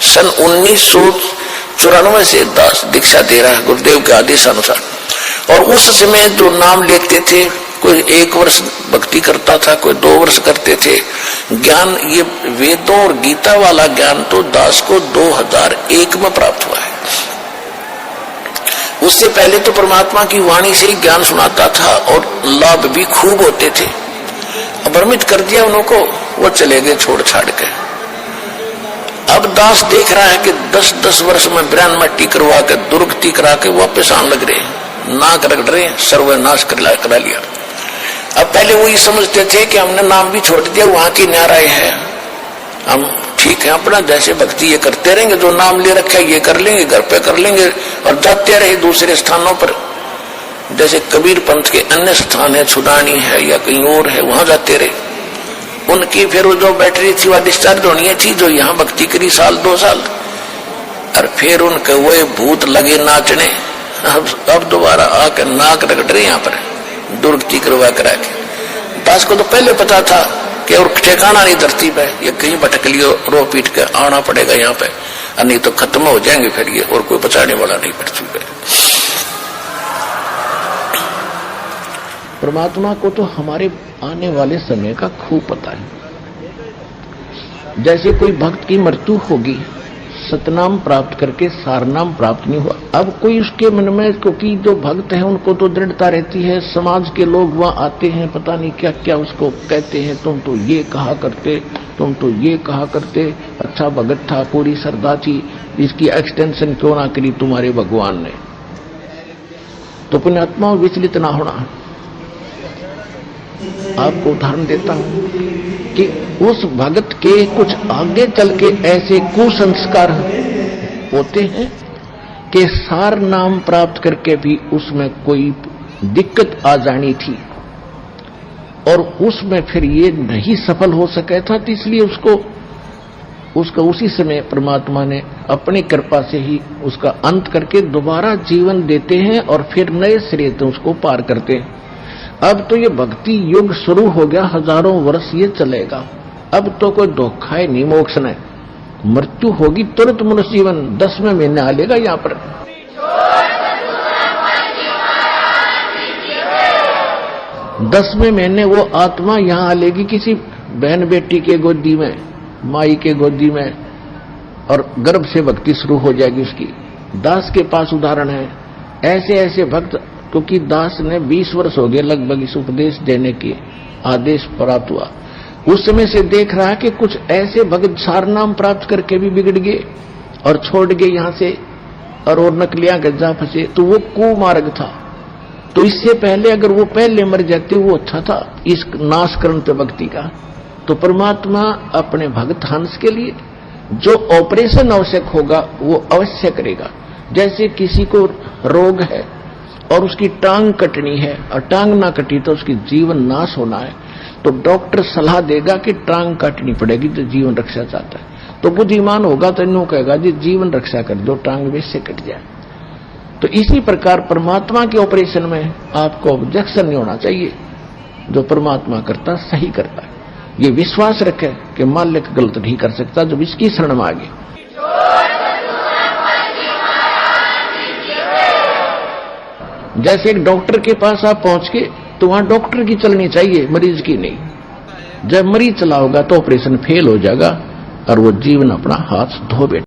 सन 1994 से दास दीक्षा दे रहा है गुरुदेव के आदेश अनुसार। और उस समय जो नाम लेते थे, कोई 1 वर्ष भक्ति करता था, कोई 2 वर्ष करते थे। ज्ञान ये वेदों और गीता वाला ज्ञान तो दास को 2001 में प्राप्त हुआ है। उससे पहले तो परमात्मा की वाणी से ही ज्ञान सुनाता था और लाभ भी खूब होते थे। भ्रमित कर दिया उनको, वो चले गए छोड़ छाड़ के। अब दास देख रहा है कि 10-10 वर्ष में ब्राह्मण मट्टी करवा के दुर्गति करा के वापस आने लग रहे, नाक रगड़ रहे, सर्वनाश करा लिया। अब पहले वो ये समझते थे कि हमने नाम भी छोड़ दिया, वहां की न्याराय है, हम ठीक है अपना जैसे भक्ति ये करते रहेंगे, जो नाम ले रखा है ये कर लेंगे, घर पे कर लेंगे, और जाते रहे दूसरे स्थानों पर। जैसे कबीर पंथ के अन्य स्थान है, छुडानी है या कहीं और है, वहां जाते रहे। उनकी फिर जो बैटरी थी वह डिस्चार्ज होनी थी, जो यहाँ भक्ति करी 1-2 साल, और फिर उनके वो भूत लगे नाचने। अब दोबारा आकर नाक रगड़ रहे यहाँ पर दुर्गति करवा करा के। दास को तो पहले पता था कि और ठिकाना नहीं धरती पे, ये कहीं भटक लियो, रो पीट के आना पड़ेगा यहाँ पे, नहीं तो खत्म हो जाएंगे फिर ये, और कोई बचाने वाला नहीं पृथ्वी पे। परमात्मा को तो हमारे आने वाले समय का खूब पता है। जैसे कोई भक्त की मृत्यु होगी, सतनाम प्राप्त करके सारनाम प्राप्त नहीं हुआ। अब कोई उसके मन में, क्योंकि जो भक्त है उनको तो दृढ़ता रहती है, समाज के लोग वहां आते हैं, पता नहीं क्या क्या उसको कहते हैं, तुम तो ये कहा करते, तुम तो ये कहा करते, अच्छा भगत था, पूरी श्रद्धा थी, इसकी एक्सटेंशन क्यों ना करी तुम्हारे भगवान ने। तो पुण्यात्मा विचलित ना होना। आपको उदाहरण देता हूं कि उस भगत के कुछ आगे चल के ऐसे कुसंस्कार होते हैं कि सार नाम प्राप्त करके भी उसमें कोई दिक्कत आ जानी थी, और उसमें फिर ये नहीं सफल हो सका था, तो इसलिए उसका उसी समय परमात्मा ने अपनी कृपा से ही उसका अंत करके दोबारा जीवन देते हैं, और फिर नए सिरे से उसको पार करते हैं। अब तो ये भक्ति युग शुरू हो गया, हजारों वर्ष ये चलेगा। अब तो कोई धोखा है नहीं, मोक्ष नहीं, मृत्यु होगी तुरंत मनुष्य जीवन 10वें महीने आ लेगा यहाँ पर। 10वें महीने वो आत्मा यहाँ आ लेगी किसी बहन बेटी के गोदी में, माई के गोदी में, और गर्भ से भक्ति शुरू हो जाएगी उसकी। दास के पास उदाहरण है ऐसे ऐसे भक्त, क्योंकि दास ने 20 वर्ष हो गए लगभग इस उपदेश देने के आदेश प्राप्त हुआ। उस समय से देख रहा है कि कुछ ऐसे भक्त सारनाम प्राप्त करके भी बिगड़ गए और छोड़ गए यहाँ से, और नकलियां गज्जा फंसे, तो वो कुमार्ग था। तो इससे पहले अगर वो पहले मर जाते वो अच्छा था इस नाशकरण पे भक्ति का। तो परमात्मा अपने भक्त हंस के लिए जो ऑपरेशन आवश्यक होगा वो अवश्य करेगा। जैसे किसी को रोग है और उसकी टांग कटनी है, और टांग ना कटी तो उसकी जीवन नाश होना है, तो डॉक्टर सलाह देगा कि टांग काटनी पड़ेगी जो जीवन रक्षा चाहता है। तो बुद्धिमान होगा तो इन्हों कहेगा जी जीवन रक्षा कर दो, टांग में से कट जाए। तो इसी प्रकार परमात्मा के ऑपरेशन में आपको ऑब्जेक्शन नहीं होना चाहिए। जो परमात्मा करता सही करता है, ये विश्वास रखे कि मालिक गलत नहीं कर सकता जब इसकी शरण में आगे। जैसे एक डॉक्टर के पास आप पहुंच के, तो वहां डॉक्टर की चलनी चाहिए, मरीज की नहीं। जब मरीज चला होगा तो ऑपरेशन फेल हो जाएगा और वो जीवन अपना हाथ धो बैठे।